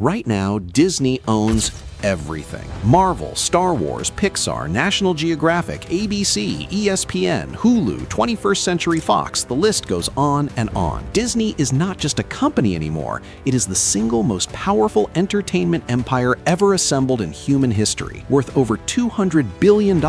Right now, Disney owns everything. Marvel, Star Wars, Pixar, National Geographic, ABC, ESPN, Hulu, 21st Century Fox, the list goes on and on. Disney is not just a company anymore, it is the single most powerful entertainment empire ever assembled in human history, worth over $200 billion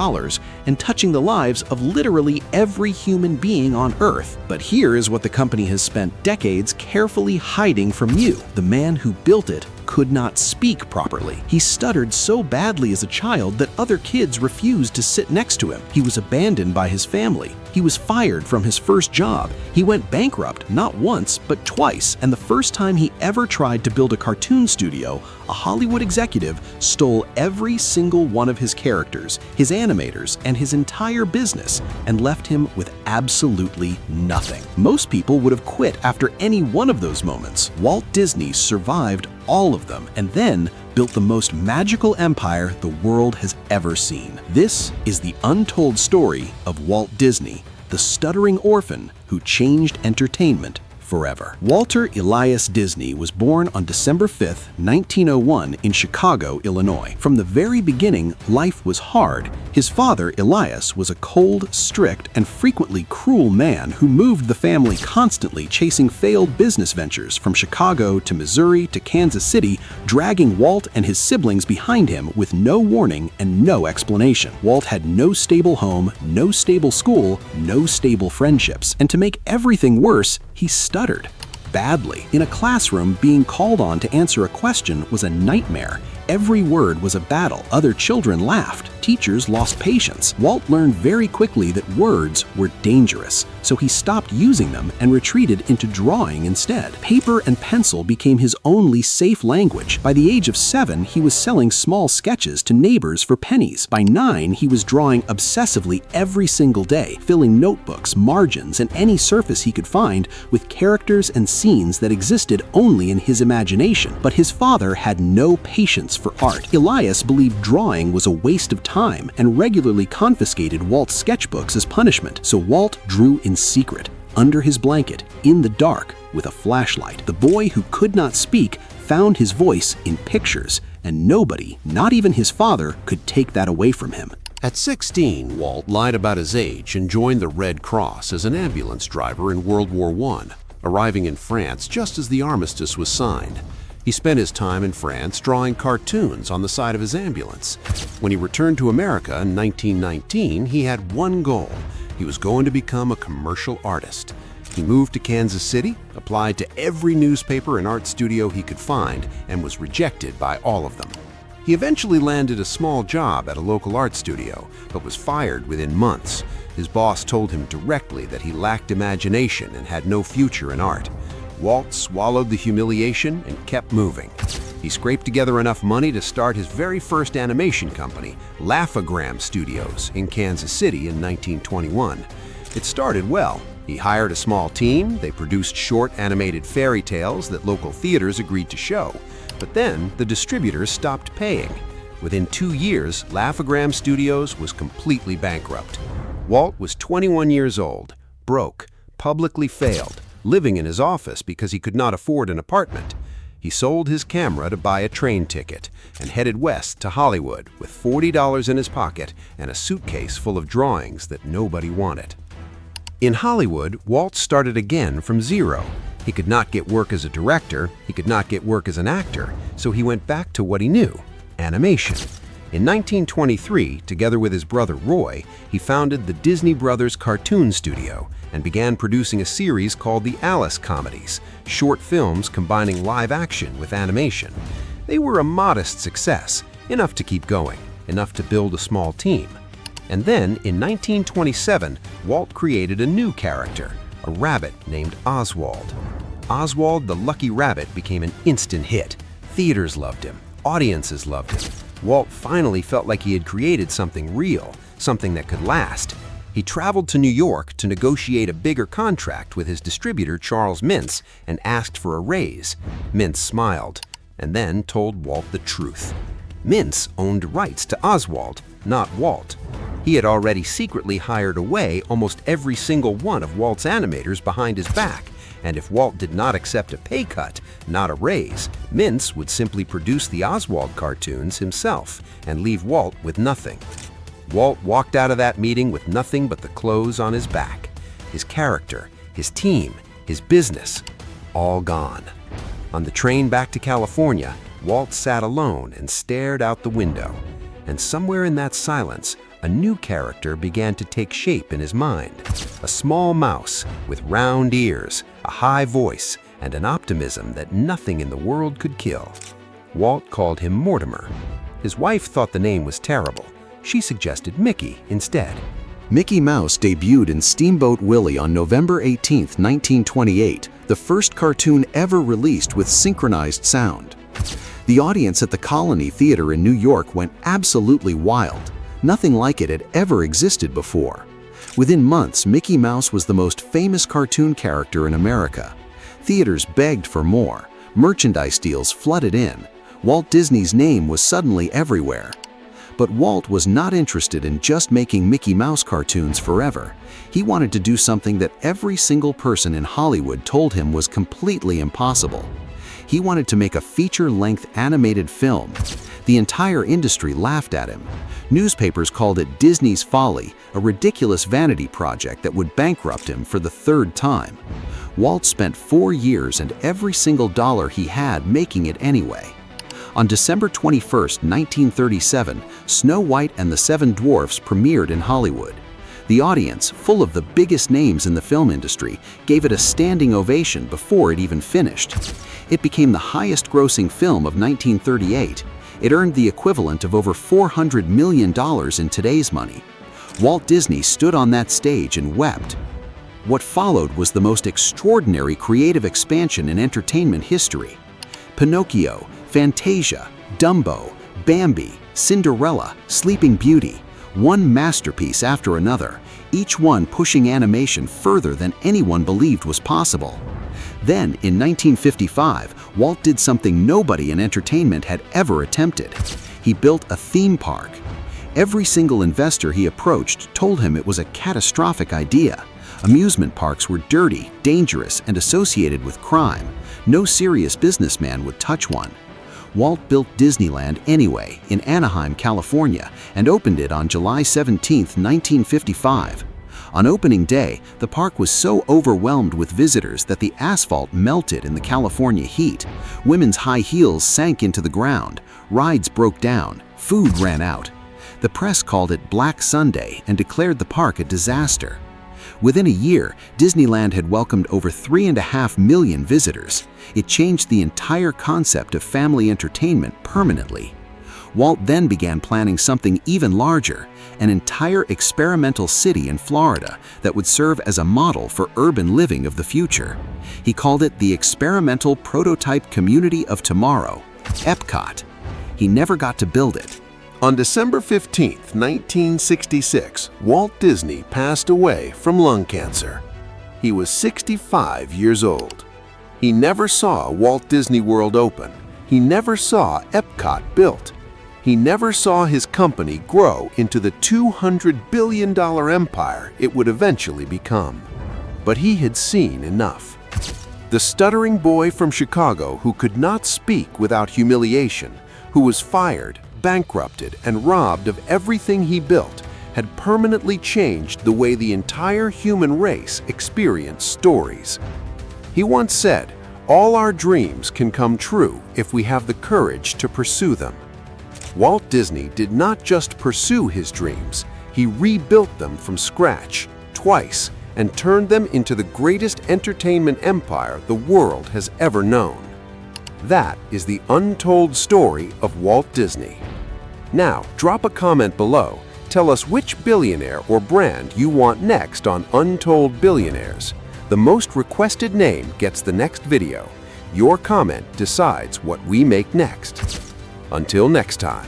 and touching the lives of literally every human being on Earth. But here is what the company has spent decades carefully hiding from you. The man who built it could not speak properly. He stuttered so badly as a child that other kids refused to sit next to him. He was abandoned by his family. He was fired from his first job. He went bankrupt not once, but twice. And the first time he ever tried to build a cartoon studio, a Hollywood executive stole every single one of his characters, his animators, and his entire business, and left him with absolutely nothing. Most people would have quit after any one of those moments. Walt Disney survived all of them and then built the most magical empire the world has ever seen. This is the untold story of Walt Disney, the stuttering orphan who changed entertainment forever. Walter Elias Disney was born on December 5, 1901 in Chicago, Illinois. From the very beginning, life was hard. His father, Elias, was a cold, strict, and frequently cruel man who moved the family constantly, chasing failed business ventures from Chicago to Missouri to Kansas City, dragging Walt and his siblings behind him with no warning and no explanation. Walt had no stable home, no stable school, no stable friendships. And to make everything worse, he stuttered badly. In a classroom, being called on to answer a question was a nightmare. Every word was a battle. Other children laughed. Teachers lost patience. Walt learned very quickly that words were dangerous, so he stopped using them and retreated into drawing instead. Paper and pencil became his only safe language. By the age of 7, he was selling small sketches to neighbors for pennies. By 9, he was drawing obsessively every single day, filling notebooks, margins, and any surface he could find with characters and scenes that existed only in his imagination. But his father had no patience for art. Elias believed drawing was a waste of time and regularly confiscated Walt's sketchbooks as punishment. So Walt drew in secret, under his blanket, in the dark, with a flashlight. The boy who could not speak found his voice in pictures, and nobody, not even his father, could take that away from him. At 16, Walt lied about his age and joined the Red Cross as an ambulance driver in World War I, arriving in France just as the armistice was signed. He spent his time in France drawing cartoons on the side of his ambulance. When he returned to America in 1919, he had one goal. He was going to become a commercial artist. He moved to Kansas City, applied to every newspaper and art studio he could find, and was rejected by all of them. He eventually landed a small job at a local art studio, but was fired within months. His boss told him directly that he lacked imagination and had no future in art. Walt swallowed the humiliation and kept moving. He scraped together enough money to start his very first animation company, Laugh-O-Gram Studios, in Kansas City in 1921. It started well. He hired a small team, they produced short animated fairy tales that local theaters agreed to show. But then the distributors stopped paying. Within 2 years, Laugh-O-Gram Studios was completely bankrupt. Walt was 21 years old, broke, publicly failed, living in his office because he could not afford an apartment. He sold his camera to buy a train ticket and headed west to Hollywood with $40 in his pocket and a suitcase full of drawings that nobody wanted. In Hollywood, Walt started again from zero. He could not get work as a director, he could not get work as an actor, so he went back to what he knew: animation. In 1923, together with his brother Roy, he founded the Disney Brothers Cartoon Studio and began producing a series called the Alice Comedies, short films combining live action with animation. They were a modest success, enough to keep going, enough to build a small team. And then, in 1927, Walt created a new character, a rabbit named Oswald. Oswald the Lucky Rabbit became an instant hit. Theaters loved him, audiences loved him. Walt finally felt like he had created something real, something that could last. He traveled to New York to negotiate a bigger contract with his distributor Charles Mintz and asked for a raise. Mintz smiled and then told Walt the truth. Mintz owned rights to Oswald, not Walt. He had already secretly hired away almost every single one of Walt's animators behind his back, And if Walt did not accept a pay cut, not a raise, Mintz would simply produce the Oswald cartoons himself and leave Walt with nothing. Walt walked out of that meeting with nothing but the clothes on his back. His character, his team, his business, all gone. On the train back to California, Walt sat alone and stared out the window. And somewhere in that silence, a new character began to take shape in his mind. A small mouse with round ears, a high voice, and an optimism that nothing in the world could kill. Walt called him Mortimer. His wife thought the name was terrible. She suggested Mickey instead. Mickey Mouse debuted in Steamboat Willie on November 18, 1928, the first cartoon ever released with synchronized sound. The audience at the Colony Theater in New York went absolutely wild. Nothing like it had ever existed before. Within months, Mickey Mouse was the most famous cartoon character in America. Theaters begged for more. Merchandise deals flooded in. Walt Disney's name was suddenly everywhere. But Walt was not interested in just making Mickey Mouse cartoons forever. He wanted to do something that every single person in Hollywood told him was completely impossible. He wanted to make a feature-length animated film. The entire industry laughed at him. Newspapers called it Disney's Folly, a ridiculous vanity project that would bankrupt him for the third time. Walt spent 4 years and every single dollar he had making it anyway. On December 21, 1937, Snow White and the Seven Dwarfs premiered in Hollywood. The audience, full of the biggest names in the film industry, gave it a standing ovation before it even finished. It became the highest-grossing film of 1938. It earned the equivalent of over $400 million in today's money. Walt Disney stood on that stage and wept. What followed was the most extraordinary creative expansion in entertainment history. Pinocchio, Fantasia, Dumbo, Bambi, Cinderella, Sleeping Beauty, one masterpiece after another, each one pushing animation further than anyone believed was possible. Then, in 1955, Walt did something nobody in entertainment had ever attempted. He built a theme park. Every single investor he approached told him it was a catastrophic idea. Amusement parks were dirty, dangerous, and associated with crime. No serious businessman would touch one. Walt built Disneyland anyway in Anaheim, California, and opened it on July 17, 1955. On opening day, the park was so overwhelmed with visitors that the asphalt melted in the California heat. Women's high heels sank into the ground. Rides broke down. Food ran out. The press called it Black Sunday and declared the park a disaster. Within a year, Disneyland had welcomed over 3.5 million visitors. It changed the entire concept of family entertainment permanently. Walt then began planning something even larger, an entire experimental city in Florida that would serve as a model for urban living of the future. He called it the Experimental Prototype Community of Tomorrow, Epcot. He never got to build it. On December 15, 1966, Walt Disney passed away from lung cancer. He was 65 years old. He never saw Walt Disney World open. He never saw Epcot built. He never saw his company grow into the $200 billion empire it would eventually become. But he had seen enough. The stuttering boy from Chicago who could not speak without humiliation, who was fired, bankrupted, and robbed of everything he built, had permanently changed the way the entire human race experienced stories. He once said, "All our dreams can come true if we have the courage to pursue them." Walt Disney did not just pursue his dreams, he rebuilt them from scratch, twice, and turned them into the greatest entertainment empire the world has ever known. That is the untold story of Walt Disney. Now, drop a comment below. Tell us which billionaire or brand you want next on Untold Billionaires. The most requested name gets the next video. Your comment decides what we make next. Until next time.